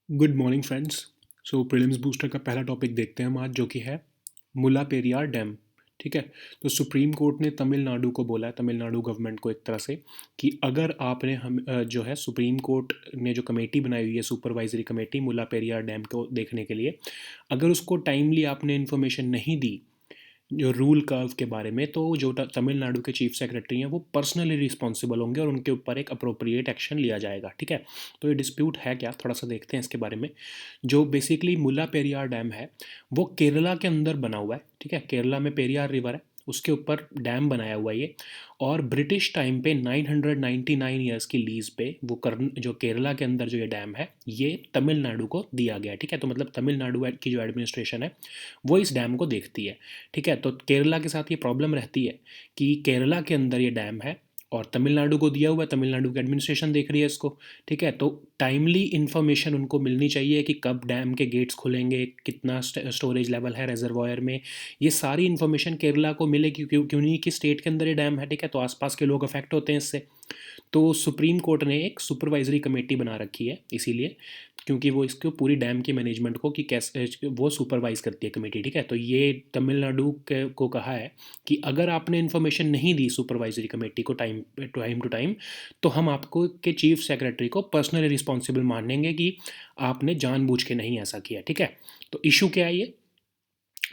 Good morning friends. So prelims booster का पहला topic देखते हैं हम आज, जो कि है मुल्ला पेरियार डैम। ठीक है। तो सुप्रीम कोर्ट ने तमिलनाडु को बोला है, तमिलनाडु गवर्नमेंट को एक तरह से, कि अगर आपने जो है सुप्रीम कोर्ट ने जो कमेटी बनाई हुई है, सुपरवाइजरी कमेटी मुल्ला पेरियार डैम को देखने के लिए, अगर उसको टाइमली आपने इन्फॉर्मेशन नहीं दी जो रूल कर्व के बारे में, तो जो तमिलनाडु के चीफ सेक्रेटरी हैं वो पर्सनली रिस्पॉन्सिबल होंगे और उनके ऊपर एक अप्रोप्रिएट एक्शन लिया जाएगा। ठीक है। तो ये डिस्प्यूट है क्या, थोड़ा सा देखते हैं इसके बारे में। जो बेसिकली मुल्ला पेरियार डैम है वो केरला के अंदर बना हुआ है। ठीक है। केरला में पेरियार रिवर है, उसके ऊपर डैम बनाया हुआ है ये। और ब्रिटिश टाइम पे 999 ईयर्स की लीज पे वो जो केरला के अंदर जो ये डैम है ये तमिलनाडु को दिया गया है। ठीक है। तो मतलब तमिलनाडु की जो एडमिनिस्ट्रेशन है वो इस डैम को देखती है। ठीक है। तो केरला के साथ ये प्रॉब्लम रहती है कि केरला के अंदर ये डैम है और तमिलनाडु को दिया हुआ है, तमिलनाडु की एडमिनिस्ट्रेशन देख रही है इसको। ठीक है। तो टाइमली इन्फॉर्मेशन उनको मिलनी चाहिए कि कब डैम के गेट्स खुलेंगे, कितना स्टोरेज लेवल है रेजरवॉयर में। ये सारी इन्फॉर्मेशन केरला को मिले, क्यों क्यों नहीं कि स्टेट के अंदर ये डैम है। ठीक है। तो आसपास के लोग अफेक्ट होते हैं इससे। तो सुप्रीम कोर्ट ने एक सुपरवाइजरी कमेटी बना रखी है, इसीलिए क्योंकि वो इसको पूरी डैम की मैनेजमेंट को कि कैसे वो सुपरवाइज करती है कमेटी। ठीक है। तो ये तमिलनाडु को कहा है कि अगर आपने इन्फॉर्मेशन नहीं दी सुपरवाइजरी कमेटी को टाइम टू टाइम, तो हम आपको के चीफ सेक्रेटरी को पर्सनली रिस्पॉन्सिबल मानेंगे कि आपने जानबूझ के नहीं ऐसा किया। ठीक है। तो इशू क्या है ये।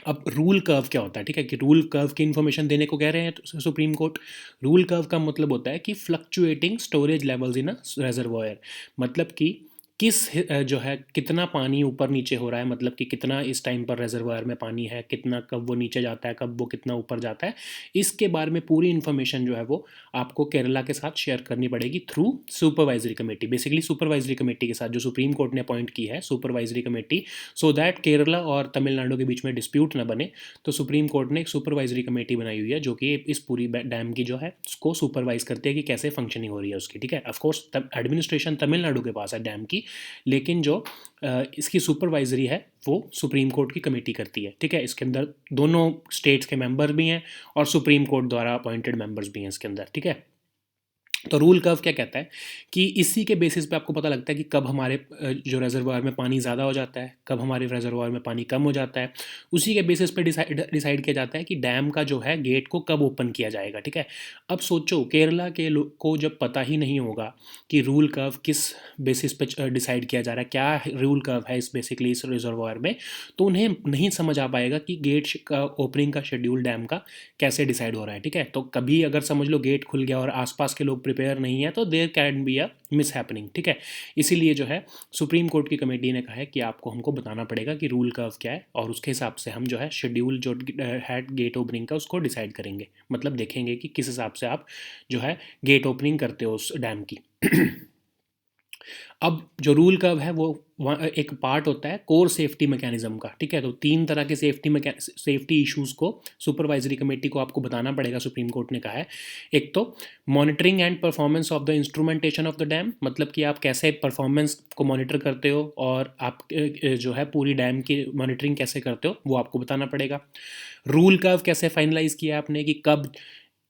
अब रूल कर्व क्या होता है। ठीक है। कि रूल कर्व की इन्फॉर्मेशन देने को कह रहे हैं सुप्रीम कोर्ट। रूल कर्व का मतलब होता है कि fluctuating storage levels in a reservoir. मतलब कि जो है कितना पानी ऊपर नीचे हो रहा है, मतलब कि कितना इस टाइम पर रेजर्वॉयर में पानी है, कितना कब वो नीचे जाता है, कब वो कितना ऊपर जाता है। इसके बारे में पूरी इन्फॉर्मेशन जो है वो आपको केरला के साथ शेयर करनी पड़ेगी through supervisory committee. Basically supervisory committee के साथ जो सुप्रीम कोर्ट ने अपॉइंट की है supervisory committee, so that Kerala और तमिलनाडु के बीच में डिस्प्यूट ना बने। तो सुप्रीम कोर्ट ने एक सुपरवाइजरी कमेटी बनाई हुई है जो कि इस पूरी डैम की जो है उसको सुपरवाइज करती है कि कैसे फंक्शनिंग हो रही है उसकी। ठीक है। ऑफकोर्स एडमिनिस्ट्रेशन तमिलनाडु के पास है डैम की, लेकिन जो इसकी सुपरवाइजरी है वो सुप्रीम कोर्ट की कमेटी करती है। ठीक है। इसके अंदर दोनों स्टेट्स के मेंबर भी हैं और सुप्रीम कोर्ट द्वारा अपॉइंटेड मेंबर्स भी हैं इसके अंदर। ठीक है। तो रूल कर्व क्या कहता है कि इसी के बेसिस पे आपको पता लगता है कि कब हमारे जो रेजर्वायर में पानी ज़्यादा हो जाता है, कब हमारे रेजर्वायर में पानी कम हो जाता है। उसी के बेसिस पे डिसाइड किया जाता है कि डैम का जो है गेट को कब ओपन किया जाएगा। ठीक है। अब सोचो केरला के लोग को जब पता ही नहीं होगा कि रूल कर्व किस बेसिस पे डिसाइड किया जा रहा है, क्या रूल कर्व है इस बेसिकली इस रिजर्वायर में, तो उन्हें नहीं समझ आ पाएगा कि गेट का ओपनिंग का शेड्यूल डैम का कैसे डिसाइड हो रहा है। ठीक है। तो कभी अगर समझ लो गेट खुल गया और आसपास के लोग प्रिपेयर नहीं है, तो there can be a miss happening. ठीक है। इसीलिए जो है सुप्रीम कोर्ट की कमेटी ने कहा है कि आपको हमको बताना पड़ेगा कि रूल कर्व क्या है, और उसके हिसाब से हम जो है शेड्यूल जो है गेट ओपनिंग का उसको डिसाइड करेंगे। मतलब देखेंगे कि किस हिसाब से आप जो है गेट ओपनिंग करते हो उस डैम की। अब जो रूल कर्व है वो एक पार्ट होता है कोर सेफ्टी मैकेनिज्म का। ठीक है। तो तीन तरह के सेफ्टी इश्यूज़ को सुपरवाइजरी कमेटी को आपको बताना पड़ेगा, सुप्रीम कोर्ट ने कहा है। एक तो monitoring and performance of the instrumentation of the dam, मतलब कि आप कैसे परफॉर्मेंस को मॉनिटर करते हो और आप जो है पूरी डैम की मॉनिटरिंग कैसे करते हो वो आपको बताना पड़ेगा। रूल कर्व कैसे फाइनलाइज किया आपने कि कब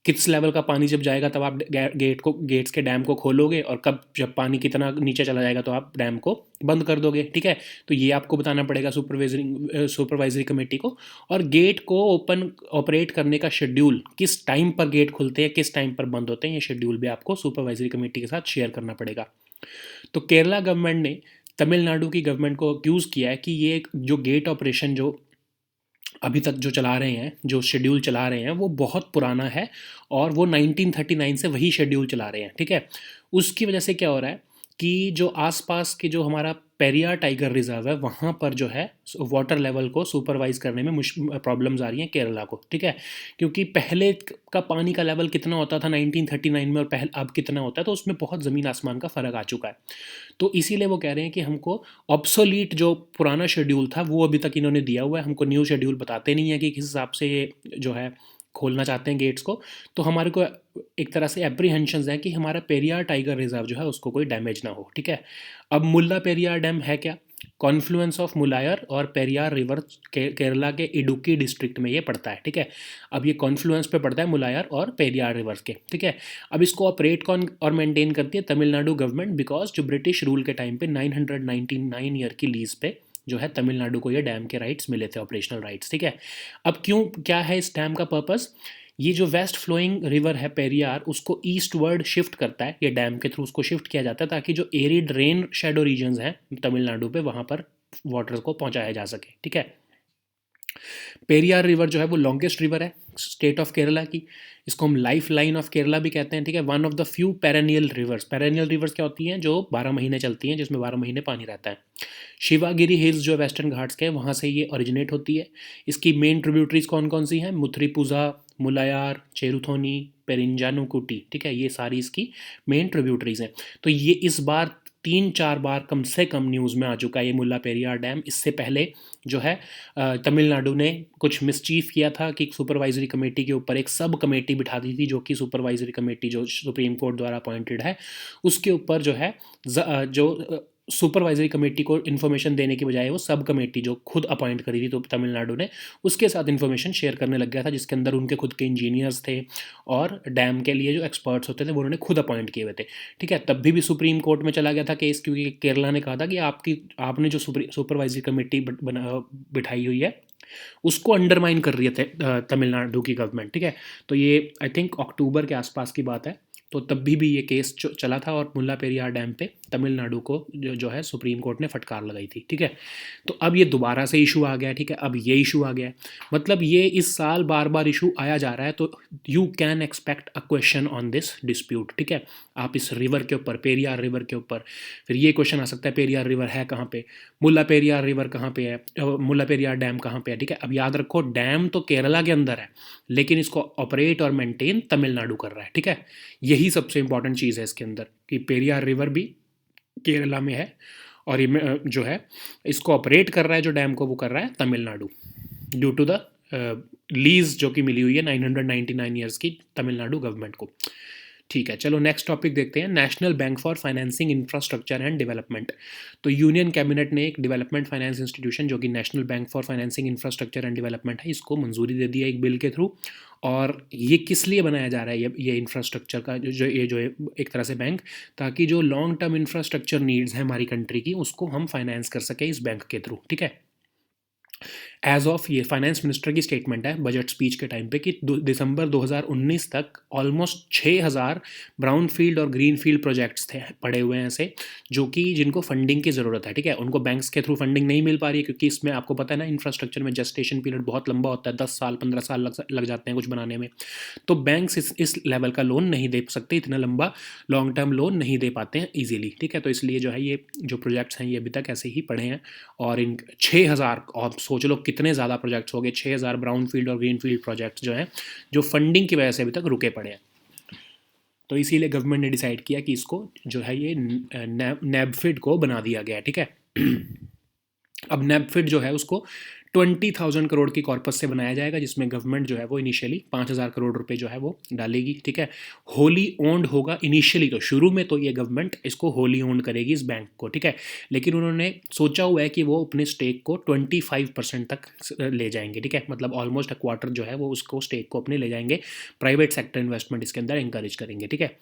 किस लेवल का पानी जब जाएगा तब आप गेट्स के डैम को खोलोगे, और कब जब पानी कितना नीचे चला जाएगा तो आप डैम को बंद कर दोगे। ठीक है। तो ये आपको बताना पड़ेगा सुपरवाइजरी कमेटी को। और गेट को ओपन ऑपरेट करने का शेड्यूल, किस टाइम पर गेट खुलते हैं किस टाइम पर बंद होते हैं, ये शेड्यूल भी आपको सुपरवाइजरी कमेटी के साथ शेयर करना पड़ेगा। तो केरला गवर्नमेंट ने तमिलनाडु की गवर्नमेंट को अक्यूज़ किया है कि ये जो गेट ऑपरेशन जो अभी तक जो चला रहे हैं, जो शेड्यूल चला रहे हैं, वो बहुत पुराना है और वो 1939 से वही शेड्यूल चला रहे हैं। ठीक है। उसकी वजह से क्या हो रहा है कि जो आसपास के जो हमारा पेरियार टाइगर रिजर्व है वहाँ पर जो है वाटर लेवल को सुपरवाइज करने में प्रॉब्लम्स आ रही हैं केरला को। ठीक है। क्योंकि पहले का पानी का लेवल कितना होता था 1939 में और पहले अब कितना होता है, तो उसमें बहुत ज़मीन आसमान का फ़र्क आ चुका है। तो इसीलिए वो कह रहे हैं कि हमको ऑब्सोलीट जो पुराना शेड्यूल था वो अभी तक इन्होंने दिया हुआ है, हमको न्यू शेड्यूल बताते नहीं है कि किस हिसाब से ये जो है खोलना चाहते हैं गेट्स को। तो हमारे को एक तरह से एप्रीहेंशंस हैं कि हमारा पेरियार टाइगर रिजर्व जो है उसको कोई डैमेज ना हो। ठीक है। अब मुल्ला पेरियार डैम है क्या। कॉन्फ्लुएंस ऑफ मुलायर और पेरियार रिवर केरला के इडुक्की डिस्ट्रिक्ट में ये पड़ता है, ठीक है। अब ये कॉन्फ्लुएंस पे पड़ता है मुलायर और पेरियार रिवर्स के, ठीक है। अब इसको ऑपरेट कौन और मेंटेन करती है? तमिलनाडु गवर्नमेंट, बिकॉज जो ब्रिटिश रूल के टाइम पे 999 ईयर की लीज पे जो है तमिलनाडु को ये डैम के राइट्स मिले थे, ऑपरेशनल राइट्स, ठीक है। अब क्यों, क्या है इस डैम का पर्पस? ये जो वेस्ट फ्लोइंग रिवर है पेरियार, उसको ईस्ट वर्ड शिफ्ट करता है, ये डैम के थ्रू उसको शिफ्ट किया जाता है ताकि जो एरिड रेन शेडो रीजन्स हैं तमिलनाडु पे वहाँ पर वाटर को पहुँचाया जा सके, ठीक है। पेरियार रिवर जो है वो लॉन्गेस्ट रिवर है स्टेट ऑफ केरला की, इसको हम लाइफ लाइन ऑफ केरला भी कहते हैं, ठीक है। One of the few perennial reverse, perennial reverse क्या होती हैं? जो 12 महीने चलती हैं, जिसमें 12 महीने पानी रहता है। शिवागिरी हिल्स जो वेस्टर्न घाट्स के हैं वहाँ से ये ओरिजिनेट होती है। इसकी मेन ट्रिब्यूटरीज कौन कौन सी हैं? मुथ्रीपुजा, मुलायार, चेरुथोनी, पेरिंजानुकुटी, ठीक है, ये सारी इसकी मेन ट्रिब्यूटरीज हैं। तो ये इस बार 3-4 बार कम से कम न्यूज़ में आ चुका है ये मुल्ला पेरियार डैम। इससे पहले जो है तमिलनाडु ने कुछ मिसचीफ किया था कि सुपरवाइजरी कमेटी के ऊपर एक सब कमेटी बिठा दी थी, जो कि सुपरवाइजरी कमेटी जो सुप्रीम कोर्ट द्वारा अपॉइंटेड है, उसके ऊपर जो है जो सुपरवाइजरी कमेटी को इन्फॉर्मेशन देने की बजाय वो सब कमेटी जो खुद अपॉइंट करी थी तो तमिलनाडु ने, उसके साथ इन्फॉर्मेशन शेयर करने लग गया था, जिसके अंदर उनके खुद के इंजीनियर्स थे और डैम के लिए जो एक्सपर्ट्स होते थे वो उन्होंने खुद अपॉइंट किए हुए थे, ठीक है। तब भी सुप्रीम कोर्ट में चला गया था केस, क्योंकि केरला ने कहा था कि आपने जो सुपरवाइजरी कमेटी बिठाई हुई है उसको अंडरमाइन कर रही है तमिलनाडु की गवर्नमेंट, ठीक है। तो ये आई थिंक अक्टूबर के आसपास की बात है। तो तब भी ये केस चला था और मुल्ला पेरियार डैम पे तमिलनाडु को जो है सुप्रीम कोर्ट ने फटकार लगाई थी, ठीक है। तो अब ये दोबारा से इशू आ गया है, ठीक है। अब ये इशू आ गया है, मतलब ये इस साल बार बार इशू आया जा रहा है, तो you can expect a question on this dispute, ठीक है। आप इस रिवर के ऊपर, पेरियार रिवर के ऊपर, फिर ये क्वेश्चन आ सकता है पेरियार रिवर है कहाँ पे, मुल्ला पेरियार रिवर कहाँ पे है, मुल्ला पेरियार डैम कहाँ पे है, ठीक है। अब याद रखो डैम तो केरला के अंदर है, लेकिन इसको ऑपरेट और मेंटेन तमिलनाडु कर रहा है, ठीक है। यही सबसे इंपॉर्टेंट चीज़ है इसके अंदर कि पेरियार रिवर भी केरला में है और ये जो है इसको ऑपरेट कर रहा है, जो डैम को वो कर रहा है Tamil Nadu, due to the lease जो कि मिली हुई है 999 ईयर्स की तमिलनाडु गवर्नमेंट को, ठीक है। चलो नेक्स्ट टॉपिक देखते हैं, national bank for financing infrastructure and development. तो यूनियन कैबिनेट ने एक डेवलपमेंट फाइनेंस इंस्टीट्यूशन जो कि national bank for financing infrastructure and development है, इसको मंजूरी दे दी है एक बिल के थ्रू। और ये किस लिए बनाया जा रहा है ये इंफ्रास्ट्रक्चर का जो एक तरह से बैंक, ताकि जो लॉन्ग टर्म इंफ्रास्ट्रक्चर नीड्स हैं हमारी कंट्री की उसको हम फाइनेंस कर सकें इस बैंक के थ्रू, ठीक है। एज ऑफ, ये फाइनेंस मिनिस्टर की स्टेटमेंट है बजट स्पीच के टाइम पे कि दिसंबर 2019 तक ऑलमोस्ट 6000 ब्राउन फील्ड और ग्रीन फील्ड प्रोजेक्ट्स थे पड़े हुए हैं ऐसे, जो कि जिनको फंडिंग की ज़रूरत है, ठीक है। उनको बैंक्स के थ्रू फंडिंग नहीं मिल पा रही है, क्योंकि इसमें आपको पता है ना इंफ्रास्ट्रक्चर में जेस्टेशन पीरियड बहुत लंबा होता है, 10 साल 15 साल लग जाते हैं कुछ बनाने में। तो बैंक्स इस लेवल का लोन नहीं दे सकते, इतना लंबा लॉन्ग टर्म लोन नहीं दे पाते हैं ईजिली, ठीक है। तो इसलिए जो है ये जो प्रोजेक्ट्स हैं ये अभी तक ऐसे ही पड़े हैं। और इन 6000, और सोच लो कितने ज़्यादा प्रोजेक्ट्स हो गए, 6000 ब्राउन फील्ड और ग्रीन फील्ड प्रोजेक्ट्स जो हैं जो फंडिंग की वजह से अभी तक रुके पड़े हैं। तो इसीलिए गवर्नमेंट ने डिसाइड किया कि इसको जो है ये नेबफिड को बना दिया गया है, ठीक है। अब नेबफिड जो है उसको 20,000 करोड़ की कॉर्पस से बनाया जाएगा, जिसमें गवर्नमेंट जो है वो इनिशियली 5,000 करोड़ रुपए जो है वो डालेगी, ठीक है। होली ओन्ड होगा इनिशियली, तो शुरू में तो ये गवर्नमेंट इसको होली ओन्ड करेगी इस बैंक को, ठीक है। लेकिन उन्होंने सोचा हुआ है कि वो अपने स्टेक को 25% तक ले जाएंगे, ठीक है। मतलब ऑलमोस्ट अ क्वार्टर जो है वो उसको स्टेक को अपने ले जाएंगे, प्राइवेट सेक्टर इन्वेस्टमेंट इसके अंदर इंकरेज करेंगे, ठीक है।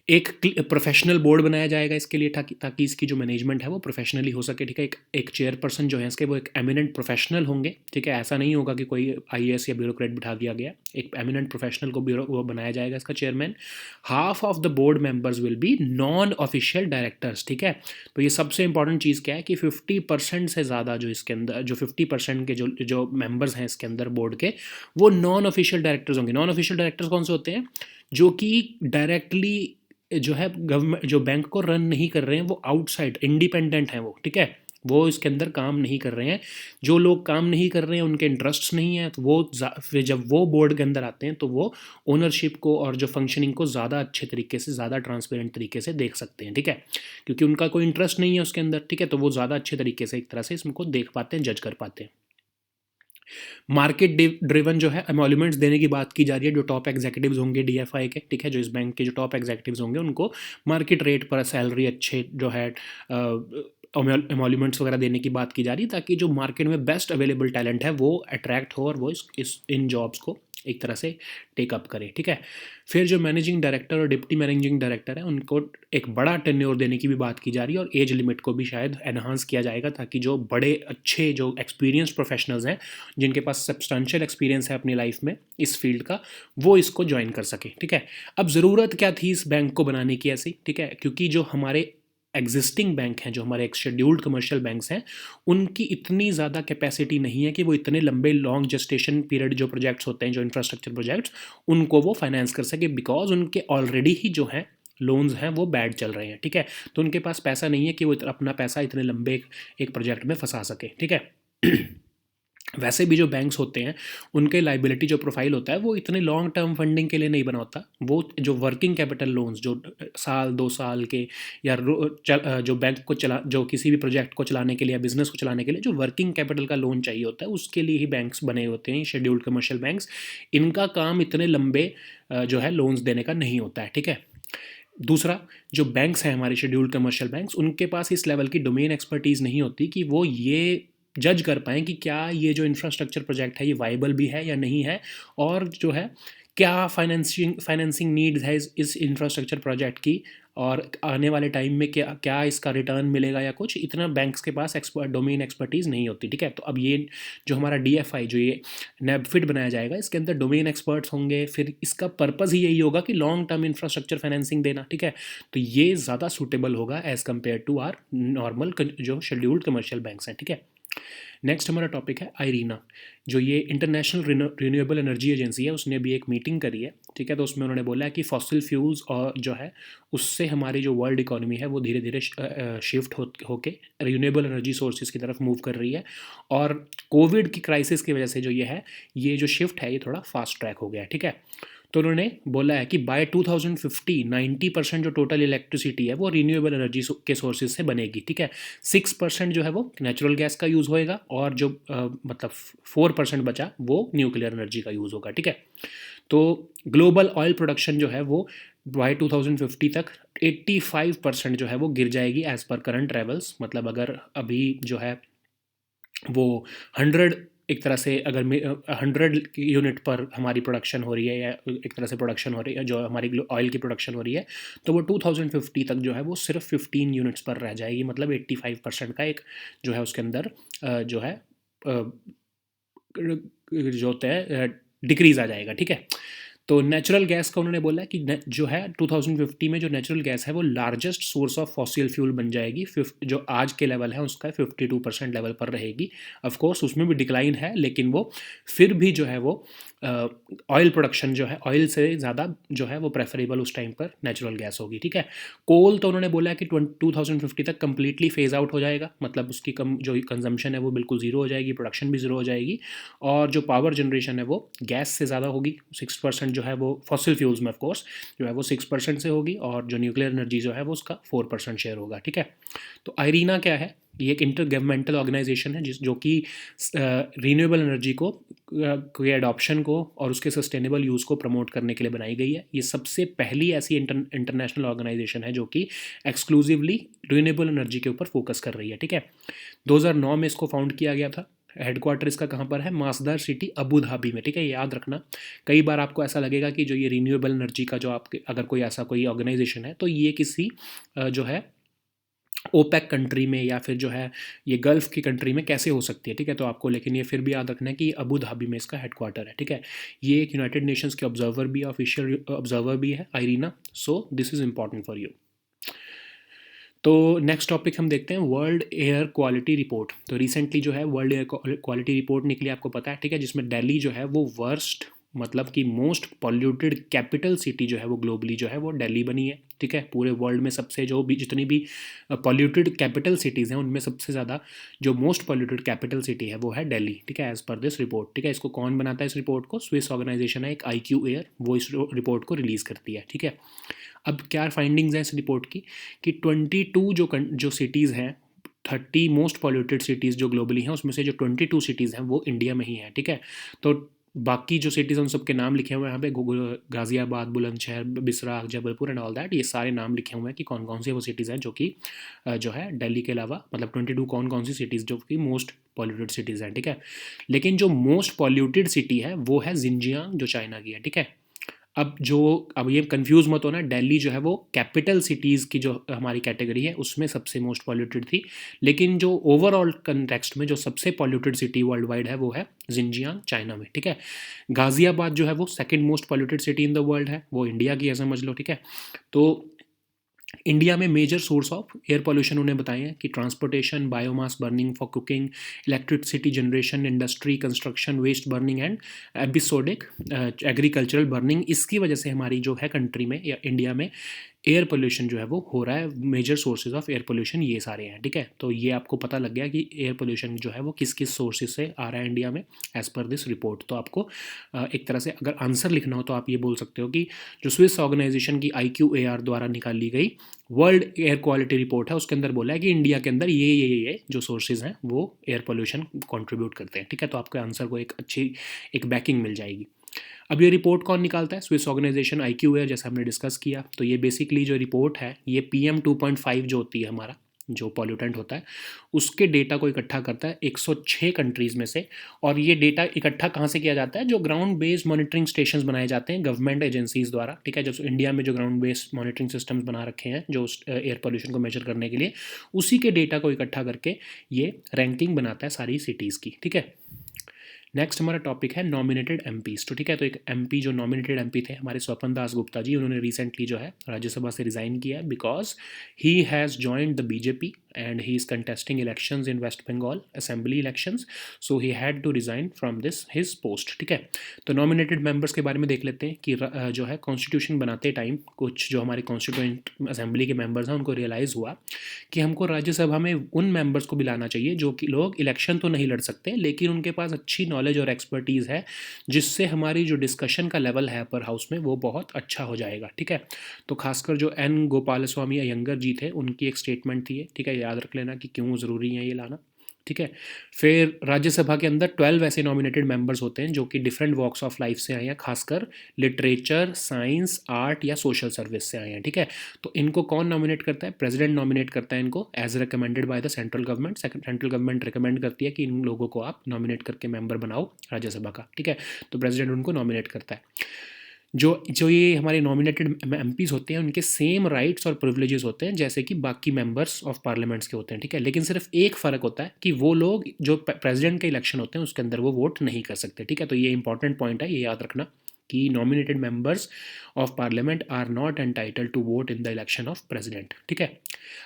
एक प्रोफेशनल बोर्ड बनाया जाएगा इसके लिए ताकि इसकी जो मैनेजमेंट है वो प्रोफेशनली हो सके, ठीक है। एक चेयरपर्सन जो है इसके वो एक एमिनेंट प्रोफेशनल होंगे, ठीक है। ऐसा नहीं होगा कि कोई आईएएस या ब्यूरोक्रेट बिठा दिया गया, एक एमिनेंट प्रोफेशनल को वो बनाया जाएगा इसका chairman. Half of the board members will be non official directors, ठीक है। तो ये सबसे इंपॉर्टेंट चीज़ क्या है कि 50% से ज़्यादा जो इसके अंदर जो 50% के जो मेंबर्स हैं इसके अंदर बोर्ड के, वो नॉन ऑफिशियल डायरेक्टर्स होंगे। नॉन ऑफिशियल डायरेक्टर्स कौन से होते हैं? जो कि डायरेक्टली जो है गवर्नमेंट जो बैंक को रन नहीं कर रहे हैं, वो आउटसाइड इंडिपेंडेंट हैं वो, ठीक है। वो इसके अंदर काम नहीं कर रहे हैं। जो लोग काम नहीं कर रहे हैं उनके इंटरेस्ट नहीं है, तो वो फिर जब वो बोर्ड के अंदर आते हैं तो वो ओनरशिप को और जो फंक्शनिंग को ज़्यादा अच्छे तरीके से, ज़्यादा ट्रांसपेरेंट तरीके से देख सकते हैं, ठीक है। क्योंकि उनका कोई इंटरेस्ट नहीं है उसके अंदर, ठीक है। तो वो ज़्यादा अच्छे तरीके से एक तरह से इसको देख पाते हैं, जज कर पाते हैं। मार्केट ड्रिवन जो है एमोल्यूमेंट्स देने की बात की जा रही है, जो टॉप एग्जीक्यूटिव्स होंगे डीएफआई के, ठीक है, जो इस बैंक के जो टॉप एग्जीक्यूटिव्स होंगे उनको मार्केट रेट पर सैलरी अच्छे जो है एमोल्यूमेंट्स वगैरह देने की बात की जा रही है, ताकि जो मार्केट में बेस्ट अवेलेबल टैलेंट है वो अट्रैक्ट हो और वो इस इन जॉब्स को एक तरह से टेकअप करे, ठीक है। फिर जो मैनेजिंग डायरेक्टर और डिप्टी मैनेजिंग डायरेक्टर है उनको एक बड़ा टेन्योर देने की भी बात की जा रही है, और एज लिमिट को भी शायद एनहांस किया जाएगा, ताकि जो बड़े अच्छे जो एक्सपीरियंस प्रोफेशनल्स हैं जिनके पास सब्सटेंशियल एक्सपीरियंस है अपनी लाइफ में इस फील्ड का, वो इसको ज्वाइन कर सके, ठीक है। अब ज़रूरत क्या थी इस बैंक को बनाने की ऐसी, ठीक है, क्योंकि जो हमारे एग्जिस्टिंग बैंक हैं, जो हमारे एक शेड्यूल्ड कमर्शियल बैंक्स हैं, उनकी इतनी ज़्यादा कैपेसिटी नहीं है कि वो इतने लंबे लॉन्ग जेस्टेशन पीरियड जो प्रोजेक्ट्स होते हैं, जो इंफ्रास्ट्रक्चर प्रोजेक्ट्स, उनको वो फाइनेंस कर सके, बिकॉज उनके ऑलरेडी ही जो हैं लोन्स हैं वो बैड चल रहे हैं, ठीक है। तो उनके पास पैसा नहीं है कि वो अपना पैसा इतने लंबे एक प्रोजेक्ट में फंसा सके, ठीक है। वैसे भी जो बैंक्स होते हैं उनके लाइबिलिटी जो प्रोफाइल होता है वो इतने लॉन्ग टर्म फंडिंग के लिए नहीं बना होता, वो जो वर्किंग कैपिटल लोन्स जो साल 2 साल के या जो बैंक को चला, जो किसी भी प्रोजेक्ट को चलाने के लिए या बिजनेस को चलाने के लिए जो वर्किंग कैपिटल का लोन चाहिए होता है, उसके लिए ही बैंक्स बने होते हैं शेड्यूल्ड कमर्शियल बैंक्स। इनका काम इतने लंबे जो है लोन्स देने का नहीं होता है, ठीक है। दूसरा, जो बैंक्स हैं हमारे शेड्यूल्ड कमर्शियल बैंक्स, उनके पास इस लेवल की डोमेन एक्सपर्टीज़ नहीं होती कि वो ये जज कर पाएँ कि क्या ये जो इंफ्रास्ट्रक्चर प्रोजेक्ट है ये वाइबल भी है या नहीं है, और जो है क्या फाइनेंसिंग नीड्स है इस इंफ्रास्ट्रक्चर प्रोजेक्ट की, और आने वाले टाइम में क्या क्या इसका रिटर्न मिलेगा या कुछ, इतना बैंक्स के पास डोमेन एक्सपर्टीज़ नहीं होती, ठीक है। तो अब ये जो हमारा डीएफआई जो ये नेबफिट बनाया जाएगा, इसके अंदर डोमेन एक्सपर्ट्स होंगे, फिर इसका पर्पज़ ही यही होगा कि लॉन्ग टर्म इंफ्रास्ट्रक्चर फाइनेंसिंग देना, ठीक है। तो ये ज़्यादा सूटेबल होगा as compare to our normal जो शेड्यूल्ड कमर्शियल बैंक्स हैं, ठीक है। नेक्स्ट हमारा टॉपिक है आईरीना, जो ये इंटरनेशनल रिन्यूएबल एनर्जी एजेंसी है, उसने भी एक मीटिंग करी है, ठीक है। तो उसमें उन्होंने बोला है कि फॉसिल फ्यूल्स और जो है उससे हमारी जो वर्ल्ड इकोनॉमी है वो धीरे धीरे शिफ्ट होके रिन्यूएबल एनर्जी सोर्सेज की तरफ मूव कर रही है, और कोविड की क्राइसिस की वजह से जो ये जो शिफ्ट है ये थोड़ा फास्ट ट्रैक हो गया है, ठीक है। तो उन्होंने बोला है कि बाय 2050 90% जो टोटल इलेक्ट्रिसिटी है वो रीन्यूएबल एनर्जी के सोर्सेज से बनेगी, ठीक है। 6% जो है वो नेचुरल गैस का यूज़ होएगा, और जो मतलब 4% बचा वो न्यूक्लियर एनर्जी का यूज़ होगा, ठीक है। तो ग्लोबल ऑयल प्रोडक्शन जो है वो बाय 2050 तक 85% जो है वो गिर जाएगी एज़ पर करंट ट्रेवल्स। मतलब अगर अभी जो है वो 100, एक तरह से अगर 100 यूनिट पर हमारी प्रोडक्शन हो रही है, या एक तरह से प्रोडक्शन हो रही है जो हमारी ऑयल की प्रोडक्शन हो रही है, तो वो 2050 तक जो है वो सिर्फ 15 यूनिट्स पर रह जाएगी। मतलब 85% का एक जो है उसके अंदर जो है जो होता है डिक्रीज़ आ जाएगा, ठीक है। तो नेचुरल गैस का उन्होंने बोला कि जो है 2050 में जो नेचुरल गैस है वो largest source of fossil fuel बन जाएगी। जो आज के लेवल है उसका 52% लेवल पर रहेगी। ऑफ कोर्स उसमें भी डिक्लाइन है, लेकिन वो फिर भी जो है वो ऑयल प्रोडक्शन जो है ऑयल से ज़्यादा जो है वो प्रेफरेबल उस टाइम पर नेचुरल गैस होगी, ठीक है। कोल तो उन्होंने बोला है कि 2050 तक कम्प्लीटली फेज आउट हो जाएगा, मतलब उसकी जो कंजम्पशन है वो बिल्कुल ज़ीरो हो जाएगी, प्रोडक्शन भी ज़ीरो हो जाएगी, और जो पावर जनरेशन है वो गैस से ज़्यादा होगी। 6% जो है वो फॉसिल फ्यूल्स में ऑफकोर्स जो है वो 6% से होगी, और जो न्यूक्लियर एनर्जी जो है वो उसका 4% शेयर होगा, ठीक है। तो आईरीना क्या है? ये एक इंटर गवर्नमेंटल ऑर्गेनाइजेशन है जो कि रीन्यूएबल एनर्जी को के अडॉप्शन को और उसके सस्टेनेबल यूज़ को प्रमोट करने के लिए बनाई गई है। ये सबसे पहली ऐसी इंटरनेशनल ऑर्गेनाइजेशन है जो कि एक्सक्लूसिवली रीन्यूएबल एनर्जी के ऊपर फोकस कर रही है, ठीक है। 2009 में इसको फाउंड किया गया था। हेडक्वार्टर इसका कहाँ पर है? मासदार सिटी अबू धाबी में, ठीक है। याद रखना, कई बार आपको ऐसा लगेगा कि जो ये रीन्यूएबल एनर्जी का जो आपके अगर कोई ऐसा कोई ऑर्गेनाइजेशन है तो ये किसी जो है ओपेक कंट्री में या फिर जो है ये गल्फ़ की कंट्री में कैसे हो सकती है, ठीक है। तो आपको लेकिन ये फिर भी याद रखना है कि अबू धाबी में इसका हेडक्वार्टर है, ठीक है। ये एक यूनाइटेड नेशंस के ऑब्जर्वर भी है, ऑफिशियल ऑब्जर्वर भी है IRENA. So this is important for you. तो नेक्स्ट टॉपिक हम देखते हैं वर्ल्ड एयर क्वालिटी रिपोर्ट। तो रिसेंटली जो है वर्ल्ड एयर क्वालिटी रिपोर्ट निकली, आपको पता है, ठीक है, जिसमें दिल्ली जो है वो वर्स्ट मतलब कि मोस्ट पॉल्यूटेड कैपिटल सिटी जो है वो ग्लोबली जो है वो दिल्ली बनी है, ठीक है। पूरे वर्ल्ड में सबसे जो भी जितनी भी पॉल्यूटेड कैपिटल सिटीज़ हैं उनमें सबसे ज़्यादा जो मोस्ट पॉल्यूटेड कैपिटल सिटी है वो है दिल्ली, ठीक है, एज़ पर दिस रिपोर्ट, ठीक है। इसको कौन बनाता है इस रिपोर्ट को? स्विस ऑर्गेनाइजेशन है एक IQ एयर, वो इस रिपोर्ट को रिलीज़ करती है, ठीक है। अब क्या फाइंडिंग्स हैं इस रिपोर्ट की कि 22 जो सिटीज़ हैं 30 मोस्ट पॉल्यूटेड सिटीज़ जो ग्लोबली हैं उसमें से जो 22 सिटीज़ हैं वो इंडिया में ही हैं, ठीक है। तो बाकी जो सिटीज़ हैं उन सबके नाम लिखे हुए हैं यहाँ पे, गाज़ियाबाद, बुलंदशहर, बिसरा, जबलपुर एंड ऑल दैट, ये सारे नाम लिखे हुए हैं कि कौन कौन सी वो सिटीज़ हैं जो कि जो है दिल्ली के अलावा, मतलब 22 कौन कौन सी सिटीज़ जो कि मोस्ट पॉल्यूटेड सिटीज़ हैं, ठीक है। लेकिन जो मोस्ट पॉल्यूटेड सिटी है वो है जिंजियांग, जो चाइना की है, ठीक है। अब ये कंफ्यूज मत होना, दिल्ली जो है वो कैपिटल सिटीज़ की जो हमारी कैटेगरी है उसमें सबसे मोस्ट पॉल्यूटेड थी, लेकिन जो ओवरऑल कंटेक्स्ट में जो सबसे पॉल्यूटेड सिटी वर्ल्ड वाइड है वो है जिंजियांग, चाइना में, ठीक है। गाज़ियाबाद जो है वो second most polluted city in the world है, वो इंडिया की है समझ लो, ठीक है। तो इंडिया में major source of air pollution उन्हें बताए हैं कि transportation, biomass burning for cooking, electricity generation, industry, construction, waste burning and episodic agricultural burning. इसकी वजह से हमारी जो है कंट्री में या इंडिया में एयर पोल्यूशन जो है वो हो रहा है। Major sources of air pollution ये सारे हैं, ठीक है। तो ये आपको पता लग गया कि एयर पोल्यूशन जो है वो किस किस सोर्सेज से आ रहा है इंडिया में एज़ पर दिस रिपोर्ट। तो आपको एक तरह से अगर आंसर लिखना हो तो आप ये बोल सकते हो कि जो स्विस ऑर्गेनाइजेशन की IQAR द्वारा निकाली गई वर्ल्ड एयर क्वालिटी रिपोर्ट है उसके अंदर बोला है कि इंडिया के अंदर ये जो सोर्सेज हैं वो एयर पोल्यूशन कंट्रीब्यूट करते हैं, ठीक है। तो आपके आंसर को एक अच्छी एक बैकिंग मिल जाएगी। अब ये रिपोर्ट कौन निकालता है? स्विस ऑर्गेनाइजेशन IQAir, जैसा हमने डिस्कस किया। तो ये बेसिकली जो रिपोर्ट है ये PM 2.5 जो होती है हमारा जो पॉल्यूटेंट होता है उसके डेटा को इकट्ठा करता है 106 कंट्रीज़ में से। और ये डेटा इकट्ठा कहाँ से किया जाता है? जो ग्राउंड बेस्ड मॉनिटरिंग स्टेशंस बनाए जाते हैं गवर्नमेंट एजेंसीज़ द्वारा, ठीक है। जो इंडिया में जो ग्राउंड बेस्ड मॉनिटरिंग सिस्टम्स बना रखे हैं जो एयर पोल्यूशन को मेजर करने के लिए, उसी के डेटा को इकट्ठा करके ये रैंकिंग बनाता है सारी सिटीज़ की, ठीक है। नेक्स्ट हमारा टॉपिक है नॉमिनेटेड MPs। तो ठीक है, तो एक MP जो नॉमिनेटेड MP थे हमारे स्वपन दास गुप्ता जी, उन्होंने रिसेंटली जो है राज्यसभा से रिज़ाइन किया है because he has joined the BJP and he is contesting elections in West Bengal assembly elections, so he had to resign from this his post, ठीक है। तो नॉमिनेटेड मेंबर्स के बारे में देख लेते हैं कि जो है कॉन्स्टिट्यूशन बनाते टाइम कुछ जो हमारे कॉन्स्टिट्यूंट असेंबली के मेंबर्स हैं उनको रियलाइज़ हुआ कि हमको राज्यसभा में उन मेंबर्स को बुलाना चाहिए जो कि लोग इलेक्शन तो नहीं लड़ सकते लेकिन उनके पास अच्छी नॉलेज और एक्सपर्टीज़ है, जिससे हमारी जो डिस्कशन का लेवल है अपर हाउस में वो बहुत अच्छा हो जाएगा, ठीक है। तो खासकर जो N गोपाल स्वामी अयंगर जी थे उनकी एक स्टेटमेंट थी, ठीक है, याद रख लेना कि क्यों ज़रूरी है ये लाना, ठीक है। फिर राज्यसभा के अंदर 12 ऐसे नॉमिनेटेड मेंबर्स होते हैं जो कि डिफरेंट वॉक्स ऑफ लाइफ से आए हैं, खासकर लिटरेचर, साइंस, आर्ट या सोशल सर्विस से आए हैं, ठीक है। तो इनको कौन नॉमिनेट करता है? प्रेसिडेंट नॉमिनेट करता है इनको as recommended by the central government. Central government recommend करती है कि इन लोगों को आप नॉमिनेट करके मेंबर बनाओ राज्यसभा का, ठीक है। तो प्रेसिडेंट उनको नॉमिनेट करता है। जो जो ये हमारे नॉमिनेटेड MPs होते हैं उनके सेम राइट्स और प्रिविलेजेस होते हैं जैसे कि बाकी मेंबर्स ऑफ पार्लियामेंट्स के होते हैं, ठीक है। लेकिन सिर्फ एक फ़र्क होता है कि वो लोग जो प्रेसिडेंट के इलेक्शन होते हैं उसके अंदर वो वोट नहीं कर सकते, ठीक है। तो ये इंपॉर्टेंट पॉइंट है, ये याद रखना कि nominated members of parliament are not entitled to vote in the election of president, ठीक है।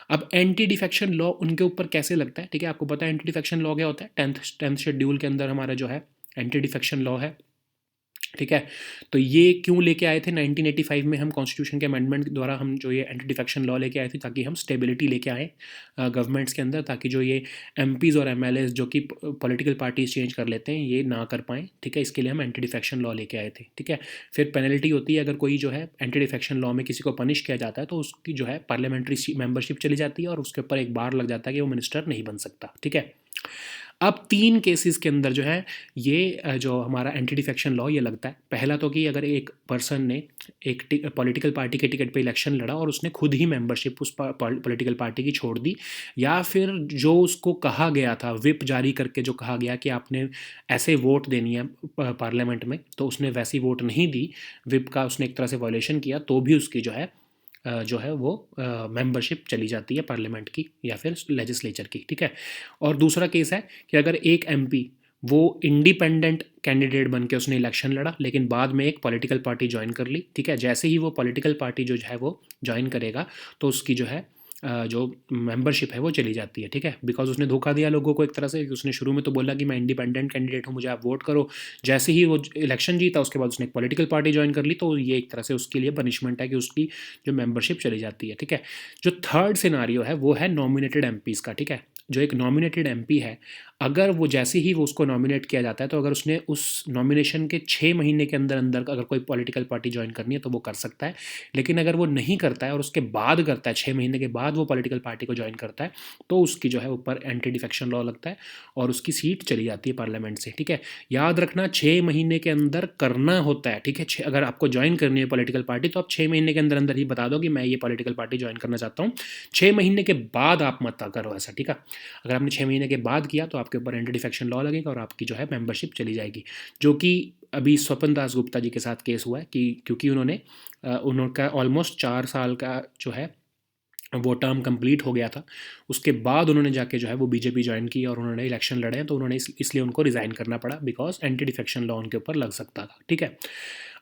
अब एंटी डिफेक्शन लॉ उनके ऊपर कैसे लगता है, ठीक है। आपको पता है एंटी डिफेक्शन लॉ क्या होता है? 10th शेड्यूल के अंदर हमारा जो है एंटी डिफेक्शन लॉ है, ठीक है। तो ये क्यों लेके आए थे 1985 में हम कॉन्स्टिट्यूशन के अमेंडमेंट द्वारा हम जो ये एंटी डिफेक्शन लॉ लेके आए थे ताकि हम स्टेबिलिटी लेके आए गवर्नमेंट्स के अंदर, ताकि जो ये MPs और MLAs जो कि पॉलिटिकल पार्टीज चेंज कर लेते हैं ये ना कर पाएँ, ठीक है। इसके लिए हम एंटी डिफेक्शन लॉ लेके आए थे, ठीक है। फिर पेनल्टी होती है अगर कोई जो है एंटी डिफेक्शन लॉ में किसी को पनिश किया जाता है तो उसकी जो है पार्लियामेंट्री मेंबरशिप चली जाती है और उसके ऊपर एक बार लग जाता है कि वो मिनिस्टर नहीं बन सकता, ठीक है। अब 3 केसेस के अंदर जो है ये जो हमारा एंटी डिफेक्शन लॉ ये लगता है। पहला तो कि अगर एक पर्सन ने एक पॉलिटिकल पार्टी के टिकट पे इलेक्शन लड़ा और उसने खुद ही मेंबरशिप उस पॉलिटिकल पार्टी की छोड़ दी, या फिर जो उसको कहा गया था व्हिप जारी करके जो कहा गया कि आपने ऐसे वोट देनी है पार्लियामेंट में, तो उसने वैसी वोट नहीं दी, व्हिप का उसने एक तरह से वायलेशन किया, तो भी उसकी जो है वो मेंबरशिप चली जाती है पार्लियामेंट की या फिर लेजिस्लेचर की, ठीक है। और दूसरा केस है कि अगर एक MP वो इंडिपेंडेंट कैंडिडेट बन के उसने इलेक्शन लड़ा लेकिन बाद में एक पॉलिटिकल पार्टी ज्वाइन कर ली, ठीक है। जैसे ही वो पॉलिटिकल पार्टी जो है वो ज्वाइन करेगा तो उसकी जो है जो मेंबरशिप है वो चली जाती है, ठीक है। बिकॉज उसने धोखा दिया लोगों को एक तरह से, कि उसने शुरू में तो बोला कि मैं इंडिपेंडेंट कैंडिडेट हूँ मुझे आप वोट करो, जैसे ही वो इलेक्शन जीता उसके बाद उसने एक पॉलिटिकल पार्टी ज्वाइन कर ली, तो ये एक तरह से उसके लिए पनिशमेंट है कि उसकी जो मेंबरशिप चली जाती है, ठीक है। जो थर्ड सिनारियो है वो है नॉमिनेटेड MPs का, ठीक है। जो एक नॉमिनेटेड एमपी है, अगर वो जैसे ही वो उसको नॉमिनेट किया जाता है, तो अगर उसने उस नॉमिनेशन के 6 महीने के अंदर अंदर अगर कोई पॉलिटिकल पार्टी ज्वाइन करनी है तो वो कर सकता है। लेकिन अगर वो नहीं करता है और उसके बाद करता है, 6 महीने के बाद वो पॉलिटिकल पार्टी को ज्वाइन करता है, तो उसकी जो है ऊपर एंटी डिफेक्शन लॉ लगता है और उसकी सीट चली जाती है पार्लियामेंट से, ठीक है। याद रखना 6 महीने के अंदर करना होता है, ठीक है। अगर आपको ज्वाइन करनी है पॉलिटिकल पार्टी तो आप 6 महीने के अंदर अंदर ही बता दो कि मैं ये पॉलिटिकल पार्टी ज्वाइन करना चाहता हूँ। 6 महीने के बाद आप मत करो ऐसा, ठीक है। अगर आपने 6 महीने के बाद किया तो आपके ऊपर एंटी डिफेक्शन लॉ लगेगा और आपकी जो है मेंबरशिप चली जाएगी, जो कि अभी स्वपन दास गुप्ता जी के साथ केस हुआ है कि क्योंकि उनका ऑलमोस्ट 4 साल का जो है वो टर्म कंप्लीट हो गया था, उसके बाद उन्होंने जाके जो है वो बीजेपी ज्वाइन की और उन्होंने इलेक्शन लड़े हैं, तो उन्होंने इसलिए उनको रिज़ाइन करना पड़ा बिकॉज एंटी डिफेक्शन लॉ उनके ऊपर लग सकता था, ठीक है।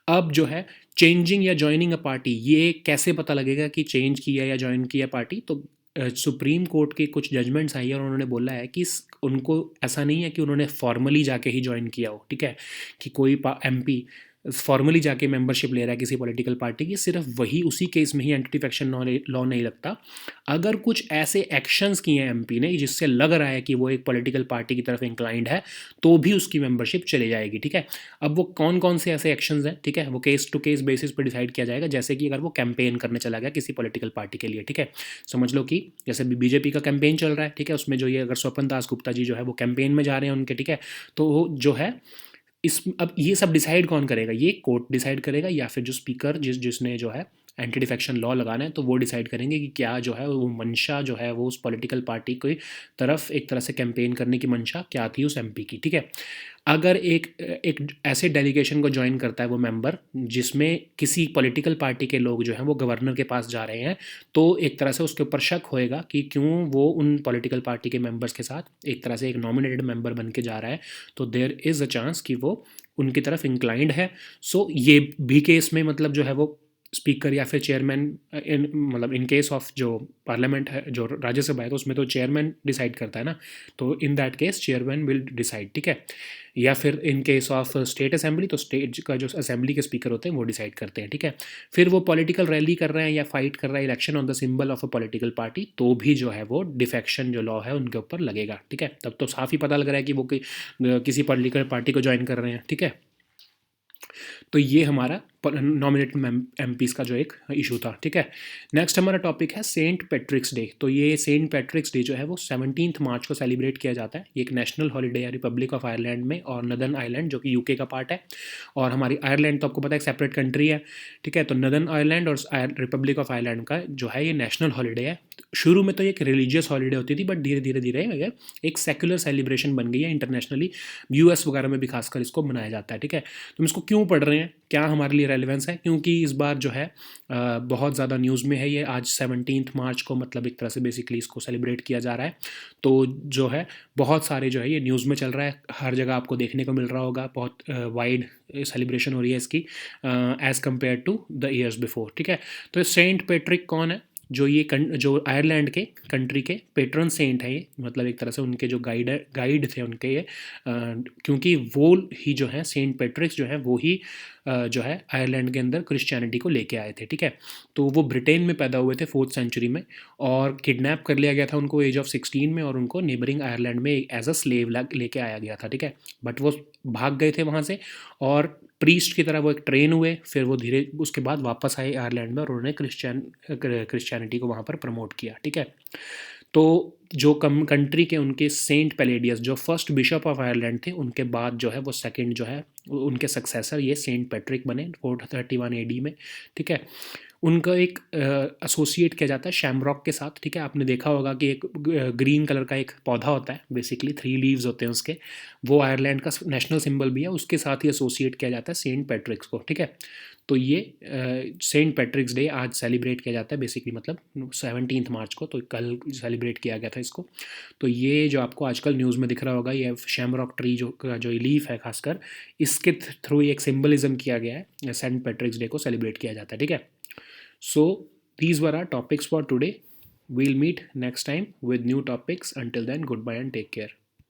अब जो है चेंजिंग या ज्वाइनिंग अ पार्टी, ये कैसे पता लगेगा कि चेंज किया या ज्वाइन किया पार्टी? तो सुप्रीम कोर्ट के कुछ जजमेंट्स आई है और उन्होंने बोला है कि उनको ऐसा नहीं है कि उन्होंने फॉर्मली जाके ही ज्वाइन किया हो, ठीक है, कि कोई एमपी फॉर्मली जाके मेंबरशिप ले रहा है किसी पॉलिटिकल पार्टी की, सिर्फ वही उसी केस में ही एंटी डिफेक्शन लॉ नहीं लगता। अगर कुछ ऐसे एक्शंस किए हैं एमपी ने जिससे लग रहा है कि वो एक पॉलिटिकल पार्टी की तरफ इंक्लाइंड है, तो भी उसकी मेंबरशिप चली जाएगी, ठीक है। अब वो कौन कौन से ऐसे एक्शंस हैं, ठीक है, वो केस टू केस बेसिस पर डिसाइड किया जाएगा। जैसे कि अगर वो कैंपेन करने चला गया किसी पॉलिटिकल पार्टी के लिए, ठीक है, समझ लो कि जैसे बीजेपी का कैंपेन चल रहा है, ठीक है, उसमें जो ये अगर स्वपन दास गुप्ता जी जो है वो कैंपेन में जा रहे हैं उनके, ठीक है, तो वो जो है अब ये सब डिसाइड कौन करेगा? ये कोर्ट डिसाइड करेगा या फिर जो स्पीकर जिसने जो है एंटी डिफेक्शन लॉ लगाना है, तो वो डिसाइड करेंगे कि क्या जो है वो मंशा जो है वो उस पॉलिटिकल पार्टी की तरफ एक तरह से कैंपेन करने की मंशा क्या थी उस एमपी की, ठीक है। अगर एक एक ऐसे डेलीगेशन को ज्वाइन करता है वो मेंबर जिसमें किसी पॉलिटिकल पार्टी के लोग जो हैं वो गवर्नर के पास जा रहे हैं, तो एक तरह से उसके ऊपर शक होएगा कि क्यों वो उन पॉलिटिकल पार्टी के मेंबर्स के साथ एक तरह से एक नॉमिनेटेड मेंबर बन के जा रहा है, तो देयर इज़ अ चांस कि वो उनकी तरफ इंक्लाइंड है। सो ये भी केस में मतलब जो है वो स्पीकर या फिर चेयरमैन, मतलब इन केस ऑफ जो पार्लियामेंट है, जो राज्यसभा है, तो उसमें तो चेयरमैन डिसाइड करता है ना, तो in that case chairman will decide, ठीक है। या फिर in case of state assembly, तो स्टेट का जो असेंबली के स्पीकर होते हैं वो डिसाइड करते हैं, ठीक है। फिर वो पॉलिटिकल रैली कर रहे हैं या फाइट कर रहे हैं election on the symbol of a political party, तो भी जो है वो डिफेक्शन जो लॉ है उनके ऊपर लगेगा, ठीक है। तब तो साफ ही पता लग रहा है कि वो किसी पॉलिटिकल पार्टी को ज्वाइन कर रहे हैं, ठीक है। तो ये हमारा नॉमिनेटेड एमपीज़ का जो एक इशू था, ठीक है। नेक्स्ट हमारा टॉपिक है सेंट पैट्रिक्स डे। तो ये सेंट पैट्रिक्स डे जो है वो 17 मार्च को सेलिब्रेट किया जाता है। ये एक नेशनल हॉलीडे है रिपब्लिक ऑफ आयरलैंड में और नदर्न आयरलैंड जो कि यूके का पार्ट है, और हमारी आयरलैंड तो आपको पता है एक सेपरेट कंट्री है, ठीक है। तो नदर्न आयरलैंड और रिपब्लिक ऑफ आयरलैंड का जो है ये नेशनल हॉलीडे है। शुरू में तो ये एक रिलीजियस हॉलीडे होती थी, बट धीरे धीरे धीरे एक सेक्युलर सेलिब्रेशन बन गई है इंटरनेशनली। यूएस वगैरह में भी खासकर इसको मनाया जाता है, ठीक है। तो हम इसको क्यों पढ़ रहे हैं, क्या हमारे लिए रेलिवेंस है? क्योंकि इस बार जो है बहुत ज़्यादा न्यूज़ में है ये। आज 17 मार्च को मतलब एक तरह से बेसिकली इसको सेलिब्रेट किया जा रहा है, तो जो है बहुत सारे जो है ये न्यूज़ में चल रहा है, हर जगह आपको देखने को मिल रहा होगा, बहुत वाइड सेलिब्रेशन हो रही है इसकी as compare to the years before, ठीक है। तो सेंट पैट्रिक कौन है? जो आयरलैंड के कंट्री के पेट्रन सेंट है ये, मतलब एक तरह से उनके जो गाइड थे उनके ये, क्योंकि वो ही जो है सेंट पैट्रिक्स जो है वो ही जो है आयरलैंड के अंदर क्रिश्चियनिटी को लेके आए थे, ठीक है। तो वो ब्रिटेन में पैदा हुए थे 4th सेंचुरी में, और किडनैप कर लिया गया था उनको एज ऑफ 16 में, और उनको नेबरिंग आयरलैंड में एज अ स्लेव लेके आया गया था, ठीक है। बट वो भाग गए थे वहाँ से और प्रीस्ट की तरह वो एक ट्रेन हुए, फिर वो धीरे उसके बाद वापस आए आयरलैंड में और उन्होंने क्रिश्चियनिटी को वहाँ पर प्रमोट किया, ठीक है। तो जो कंट्री के उनके सेंट पैलेडियस जो फर्स्ट बिशप ऑफ आयरलैंड थे, उनके बाद जो है वो सेकंड जो है उनके सक्सेसर ये सेंट पैट्रिक बने 431 एडी में, ठीक है। उनका एक एसोसिएट किया जाता है शैमरॉक के साथ, ठीक है। आपने देखा होगा कि एक ग्रीन कलर का एक पौधा होता है, बेसिकली 3 लीव्स होते हैं उसके, वो आयरलैंड का नेशनल सिंबल भी है, उसके साथ ही एसोसिएट किया जाता है सेंट पैट्रिक्स को, ठीक है। तो ये सेंट पैट्रिक्स डे आज सेलिब्रेट किया जाता है बेसिकली, मतलब 17 मार्च को, तो कल सेलिब्रेट किया गया था इसको। तो ये जो आपको आजकल न्यूज़ में दिख रहा होगा ये शैमरॉक ट्री जो लीफ है खासकर, इसके थ्रू एक सिंबलिज्म किया गया है, सेंट पैट्रिक्स डे को सेलिब्रेट किया जाता है, ठीक है। So, these were our topics for today. We'll meet next time with new topics. Until then, goodbye and take care.